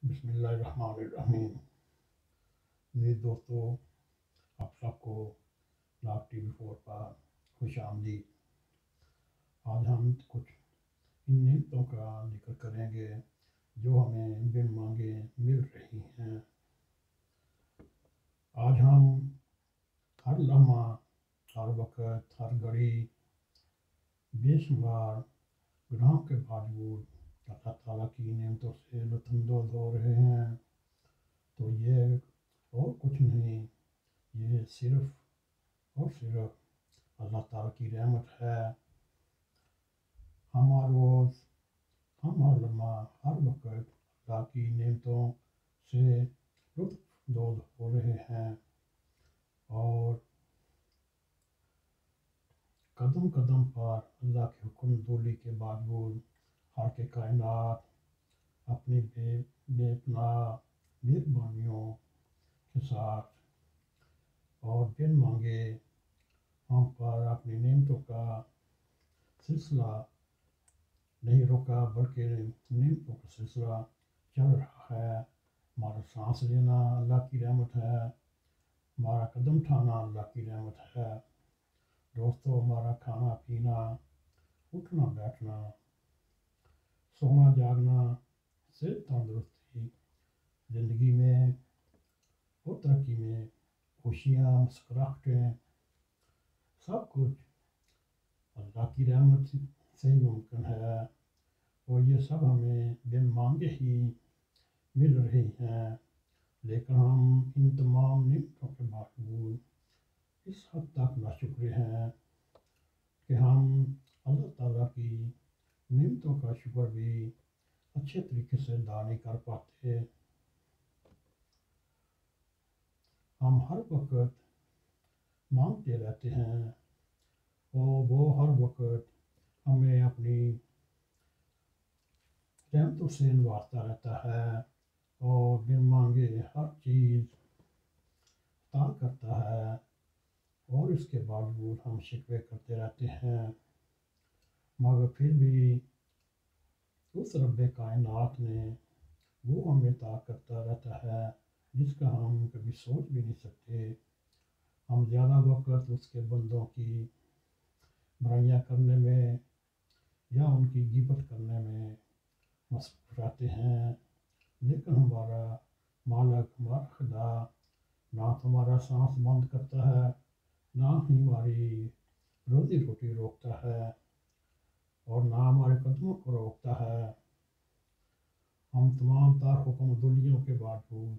بسم اللہ الرحمن الرحیم۔ میرے دوستو، آپ سب کو لاک ٹی وی فور پر خوش آمدید۔ آج ہم کچھ ان نعمتوں کا ذکر کریں گے جو ہمیں بن مانگے مل رہی ہیں۔ آج ہم ہر لمحہ، ہر وقت، ہر گھڑی بے شمار گناہوں کے باوجود اللہ تعالیٰ کی نعمتوں سے لطف اندوز ہو رہے ہیں۔ تو یہ اور کچھ نہیں، یہ صرف اور صرف اللہ تعالیٰ کی رحمت ہے۔ ہم ہر روز، ہم ہر لمحہ، ہر وقت اللہ کی نعمتوں سے لطف اندوز ہو رہے ہیں، اور قدم قدم پر اللہ کے حکم دولی کے باوجود خالق کائنات اپنی بے پناہ مہربانیوں کے ساتھ اور بن مانگے ہم پر اپنی نعمتوں کا سلسلہ نہیں روکا، بلکہ نعمتوں کا سلسلہ چل رہا ہے۔ ہمارا سانس لینا اللہ کی رحمت ہے، ہمارا قدم اٹھانا اللہ کی رحمت ہے۔ دوستو، ہمارا کھانا پینا، اٹھنا بیٹھنا، سونا جاگنا، صحت تندرستی، زندگی میں اور ترقی میں خوشیاں، مسکراہٹیں، سب کچھ اللہ کی رحمت سے ہی ممکن ہے، اور یہ سب ہمیں بن مانگے ہی مل رہی ہیں۔ لیکن ہم ان تمام نعمتوں کے باوجود اس حد تک ناشکر ہیں کہ ہم اللہ تعالیٰ کی نعمتوں کا شکر بھی اچھے طریقے سے ادا نہیں کر پاتے۔ ہم ہر وقت مانگتے رہتے ہیں، اور وہ ہر وقت ہمیں اپنی رحمتوں سے نوازتا رہتا ہے، اور بن مانگے ہر چیز عطا کرتا ہے، اور اس کے باوجود ہم شکوے کرتے رہتے ہیں۔ مگر پھر بھی اس رب کائنات نے وہ ہمیں عطا کرتا رہتا ہے جس کا ہم کبھی سوچ بھی نہیں سکتے۔ ہم زیادہ وقت اس کے بندوں کی برائیاں کرنے میں یا ان کی غیبت کرنے میں مصروف رہتے ہیں، لیکن ہمارا مالک، ہمارا خدا نہ تو ہمارا سانس بند کرتا ہے، نہ ہی ہماری روزی روٹی روکتا ہے، اور نہ ہمارے قدموں کو روکتا ہے۔ ہم تمام تر حکم دلیوں کے باوجود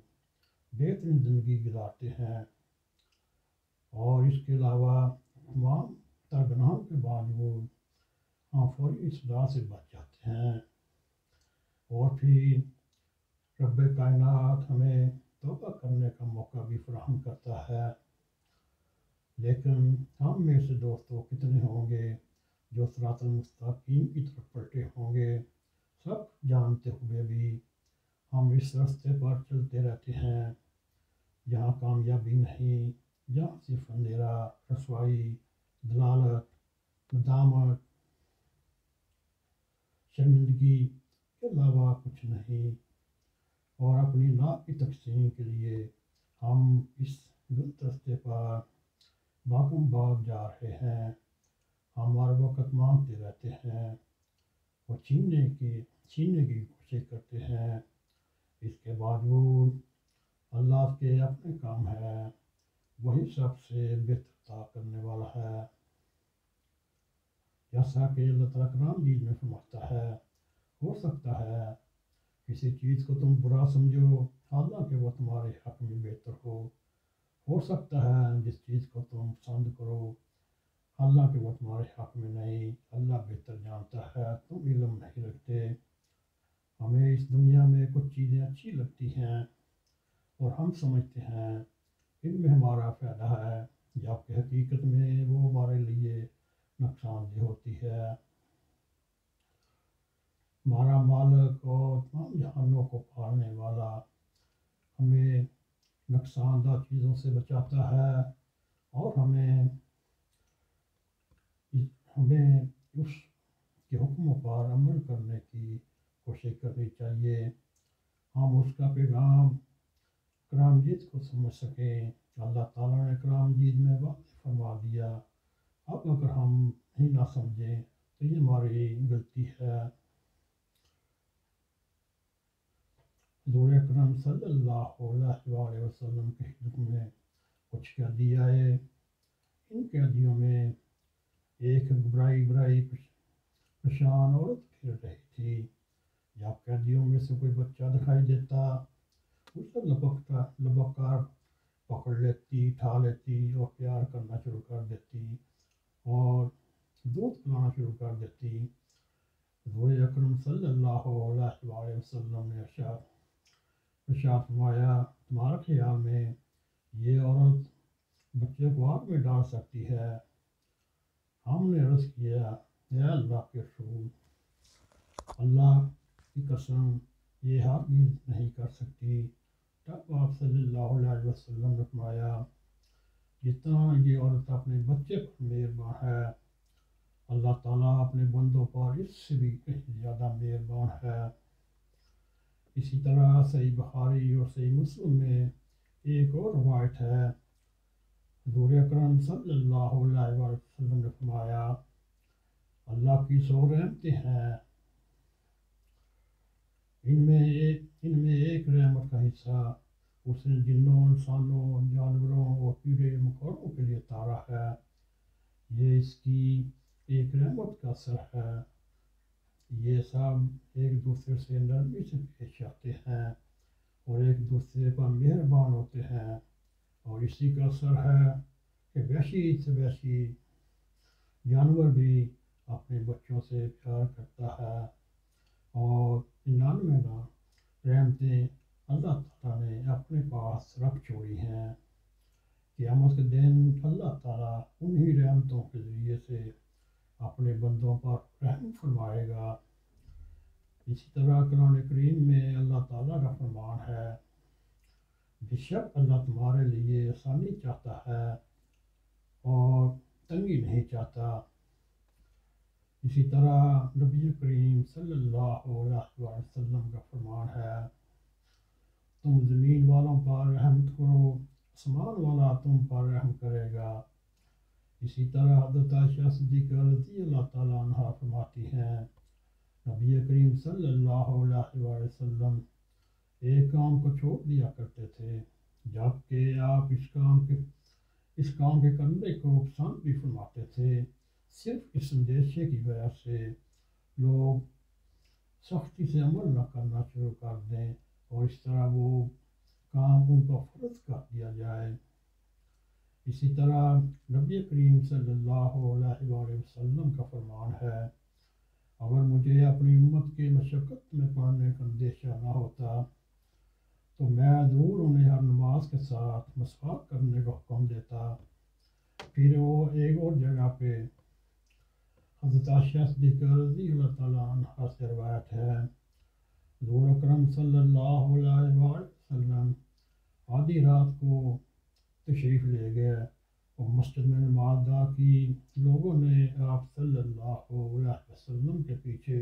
بہترین زندگی گزارتے ہیں، اور اس کے علاوہ تمام تر گناہوں کے باوجود ہم فوری سزا سے بچ جاتے ہیں، اور پھر رب کائنات ہمیں توبہ کرنے کا موقع بھی فراہم کرتا ہے۔ لیکن ہم میں سے دوستوں کتنے ہوں گے جو صراط المستقیم کی طرف پلٹے ہوں گے؟ سب جانتے ہوئے بھی ہم اس راستے پر چلتے رہتے ہیں جہاں کامیابی نہیں، جہاں صرف اندھیرا، رسوائی، دلالت، ندامت، شرمندگی کے علاوہ کچھ نہیں، اور اپنی لاکھ کی تقسیم کے لیے ہم اس غلط راستے پر باغم باغ جا رہے ہیں۔ ہم ہر وقت مانگتے رہتے ہیں اور چھیننے کی کوشش کرتے ہیں، اس کے باوجود اللہ کے اپنے کام ہے، وہی سب سے بہتر عطا کرنے والا ہے۔ جیسا کہ اللہ تعالیٰ قرآن مجید میں فرماتا ہے، ہو سکتا ہے کسی چیز کو تم برا سمجھو حالانکہ وہ تمہارے حق میں بہتر ہو سکتا ہے جس چیز کو تم پسند کرو حالانکہ وہ تمہارے حق میں نہیں، اللہ بہتر جانتا ہے، تم علم نہیں رکھتے۔ ہمیں اس دنیا میں کچھ چیزیں اچھی لگتی ہیں اور ہم سمجھتے ہیں ان میں ہمارا فائدہ ہے، جبکہ حقیقت میں وہ ہمارے لیے نقصان دہ ہوتی ہے۔ ہمارا مالک اور تمام جہانوں کو پالنے والا ہمیں نقصان دہ چیزوں سے بچاتا ہے، اور ہمیں اس کے حکموں پر عمل کرنے کی کوشش کرنی چاہیے۔ ہم اس کا پیغام کرام جیت کو سمجھ سکیں۔ اللہ تعالیٰ نے کرام جیت میں واضح فرما دیا۔ اب اگر ہم ہی نہ سمجھیں تو یہ ہماری غلطی ہے۔ حضور اکرم صلی اللہ علیہ وسلم کے خدمت میں کچھ قیدی آئے۔ ان قیدیوں میں ایک برائی پریشان عورت پھر رہی تھی۔ جب قیدیوں میں سے کوئی بچہ دکھائی دیتا اسے لبک کر پکڑ لیتی، اٹھا لیتی اور پیار کرنا شروع کر دیتی اور دودھ پلانا شروع کر دیتی۔ حضور اکرم صلی اللہ علیہ وسلم نے ارشاد فرمایا، تمہارا خیال میں یہ عورت بچے کو آگ میں ڈال سکتی ہے؟ ہم نے عرض کیا، اے اللہ کے رسول، اللہ کی قسم یہ ہرگز نہیں کر سکتی۔ تب آپ صلی اللہ علیہ وسلم نے فرمایا، جتنا یہ عورت اپنے بچے پر مہربان ہے، اللہ تعالیٰ اپنے بندوں پر اس سے بھی کہیں زیادہ مہربان ہے۔ اسی طرح صحیح بخاری اور صحیح مسلم میں ایک اور روایت ہے، حضور اکرم صلی اللہ علیہ وسلم نے فرمایا، اللہ کی 100 رحمتیں ہیں، ان میں ایک رحمت کا حصہ اس نے جنوں، انسانوں، جانوروں اور کیڑے مکوڑوں کے لیے اتارا ہے۔ یہ اس کی ایک رحمت کا اثر ہے۔ یہ سب ایک دوسرے سے نرمی سے پیش آتے ہیں اور ایک دوسرے پر مہربان ہوتے ہیں، اور اسی کا اثر ہے کہ وحشی سے وحشی جانور بھی اپنے بچوں سے پیار کرتا ہے۔ اور 99 رحمتیں اللہ تعالیٰ نے اپنے پاس رکھ چھوڑی ہیں۔ قیامت کے دن اللہ تعالیٰ انہی رحمتوں کے ذریعے سے اپنے بندوں پر رحم فرمائے گا۔ اسی طرح قرآن کریم میں اللہ تعالیٰ کا فرمان ہے، بے شک اللہ تمہارے لیے آسانی چاہتا ہے اور تنگی نہیں چاہتا۔ اسی طرح نبی کریم صلی اللہ علیہ وسلم کا فرمان ہے، تم زمین والوں پر رحمت کرو، آسمان والا تم پر رحم کرے گا۔ اسی طرح حضرت عائشہ صدیقہ رضی اللہ تعالیٰ عنہ فرماتی ہیں، نبی کریم صلی اللہ علیہ وسلم ایک کام کو چھوڑ دیا کرتے تھے، جبکہ آپ اس کام کے کرنے کو پسند بھی فرماتے تھے، صرف اس اندیشے کی وجہ سے لوگ سختی سے عمل نہ کرنا شروع کر دیں اور اس طرح وہ کام ان کو فرض کر دیا جائے۔ اسی طرح نبی کریم صلی اللہ علیہ وسلم کا فرمان ہے، اگر مجھے اپنی امت کے مشقت میں پڑھنے کا اندیشہ نہ ہوتا تو میں ضرور انہیں ہر نماز کے ساتھ مسواک کرنے کا حکم دیتا۔ پھر وہ ایک اور جگہ پہ حضرت عائشہ صدیقہ رضی اللہ تعالیٰ عنہ سے روایت ہے، حضور اکرم صلی اللہ علیہ وسلم آدھی رات کو تشریف لے گئے اور مسجد میں نماز ادا کی۔ لوگوں نے آپ صلی اللہ علیہ وسلم کے پیچھے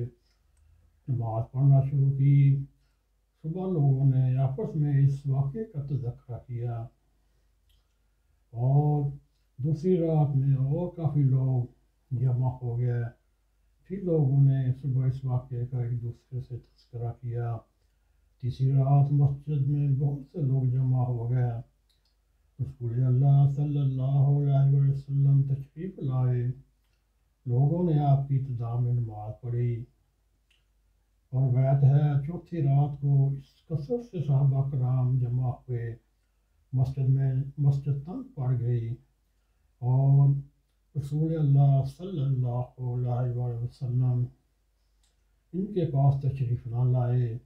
نماز پڑھنا شروع کی۔ صبح لوگوں نے آپس میں اس واقعے کا تذکرہ کیا اور دوسری رات میں اور کافی لوگ جمع ہو گئے۔ پھر لوگوں نے صبح اس واقعے کا ایک دوسرے سے تذکرہ کیا۔ تیسری رات مسجد میں بہت سے لوگ جمع ہو گئے۔ رسول اللہ صلی اللہ علیہ وسلم تشریف لائے، لوگوں نے آپ کی ابتدا میں نماز پڑھی اور روایت ہے چوتھی رات کو اس کثرت سے صحابہ کرام جمع ہوئے، مسجد تنگ پڑ گئی اور رسول اللہ صلی اللہ علیہ وسلم ان کے پاس تشریف نہ لائے۔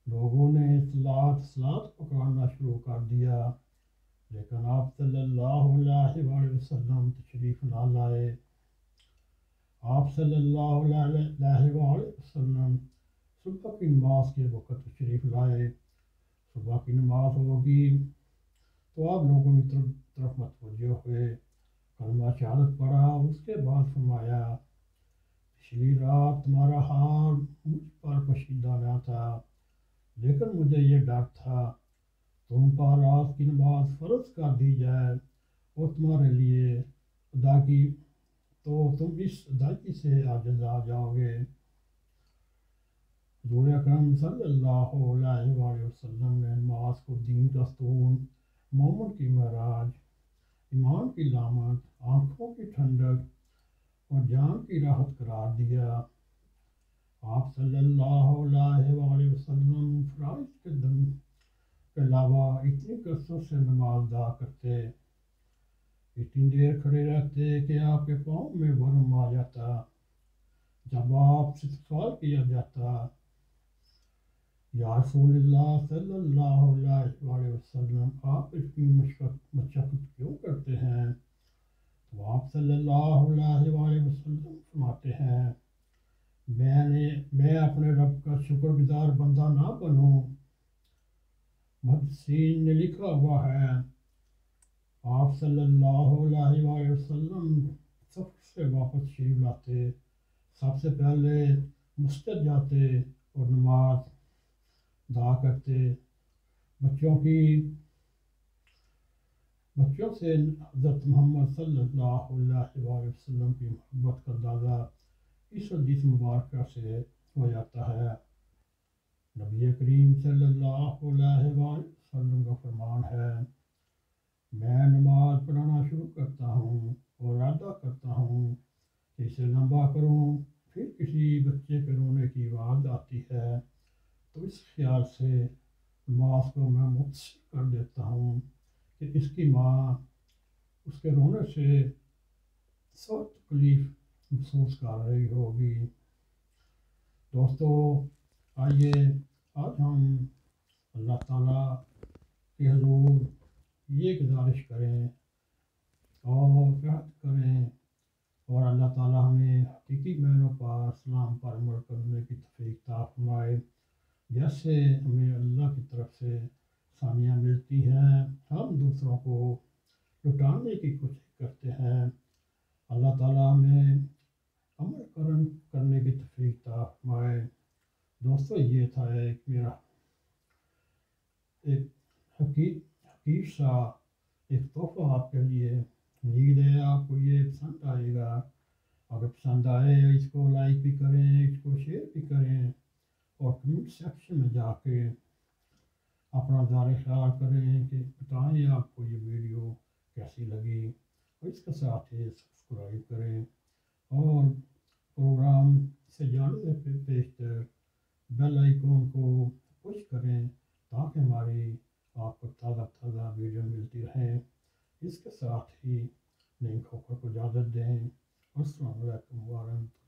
لوگوں نے سلاد پکارنا شروع کر دیا، لیکن آپ صلی اللہ علیہ وسلم تشریف نہ لائے۔ آپ صلی اللہ علیہ وسلم صبح کی نماز کے وقت تشریف لائے۔ صبح کی نماز ہوگی تو آپ لوگوں کی طرف متوجہ ہوئے، کلمہ شہادت پڑھا اور اس کے بعد فرمایا، پچھلی رات تمہارا حال مجھ پر پوشیدہ نہ تھا، لیکن مجھے یہ ڈر تھا تم پر رات کی نماز فرض کر دی جائے اور تمہارے لیے ادا کی تو تم اس ادائیگی سے عاجز آ جاؤ گے۔ حضور اکرم صلی اللہ علیہ وآلہ وسلم نے نماز کو دین کا ستون، مومن کی معراج، ایمان کی علامت، آنکھوں کی ٹھنڈک اور جان کی راحت قرار دیا۔ آپ صلی اللہ علیہ وآلہ وسلم فرائض کے علاوہ اتنی کثرت سے نماز ادا کرتے، اتنی دیر کھڑے رہتے کہ آپ کے پاؤں میں ورم آ جاتا۔ جب آپ سے سوال کیا جاتا یا رسول اللہ صلی اللہ علیہ وآلہ وسلم آپ اتنی مشقت کیوں کرتے ہیں، تو آپ صلی اللہ علیہ وآلہ وسلم فرماتے ہیں میں اپنے رب کا شکر گزار بندہ نہ بنوں۔ محدثین نے لکھا ہوا ہے آپ صلی اللہ علیہ وآلہ وسلم سفر سے واپس شریف لاتے، سب سے پہلے مسجد جاتے اور نماز ادا کرتے۔ بچوں سے حضرت محمد صلی اللہ علیہ وآلہ وسلم کی محبت کا اندازہ اس حدیث مبارکہ سے ہو جاتا ہے۔ نبی کریم صلی اللہ علیہ وآلہ وسلم کا فرمان ہے میں نماز پڑھنا شروع کرتا ہوں اور ارادہ کرتا ہوں کہ اسے لمبا کروں، پھر کسی بچے کے رونے کی آواز آتی ہے تو اس خیال سے نماز کو میں مختصر کر دیتا ہوں کہ اس کی ماں اس کے رونے سے سخت تکلیف محسوس کر رہی ہوگی۔ دوستو، آئیے آج ہم اللہ تعالیٰ کے حضور یہ گزارش کریں اور عہد کریں اور اللہ تعالیٰ ہمیں حقیقی معنوں پر اسلام پر عمل کرنے کی توفیق عطا فرمائے۔ جیسے ہمیں اللہ کی طرف سے ثانیہ ملتی ہیں ہم دوسروں کو لٹانے کی کوشش کرتے ہیں۔ اللہ تعالیٰ ہمیں عمل کرنے کی توفیق عطا فرمائے۔ دوستو، یہ تھا میرا ایک حقیر سا ایک تحفہ آپ کے لیے۔ امید ہے آپ کو یہ پسند آئے گا۔ اگر پسند آئے اس کو لائک بھی کریں، اس کو شیئر بھی کریں اور کمنٹ سیکشن میں جا کے اپنا نظر خیال کریں کہ بتائیں آپ کو یہ ویڈیو کیسی لگی، اور اس کے ساتھ ہی سبسکرائب کریں اور پروگرام سے جانے سے پیشتر بیل آئیکن کو پش کریں تاکہ ہماری آپ کو تازہ ویڈیو ملتی رہیں۔ اس کے ساتھ ہی نئی کھوکھر کو اجازت دیں۔ السلام علیکم ورحمۃ اللہ۔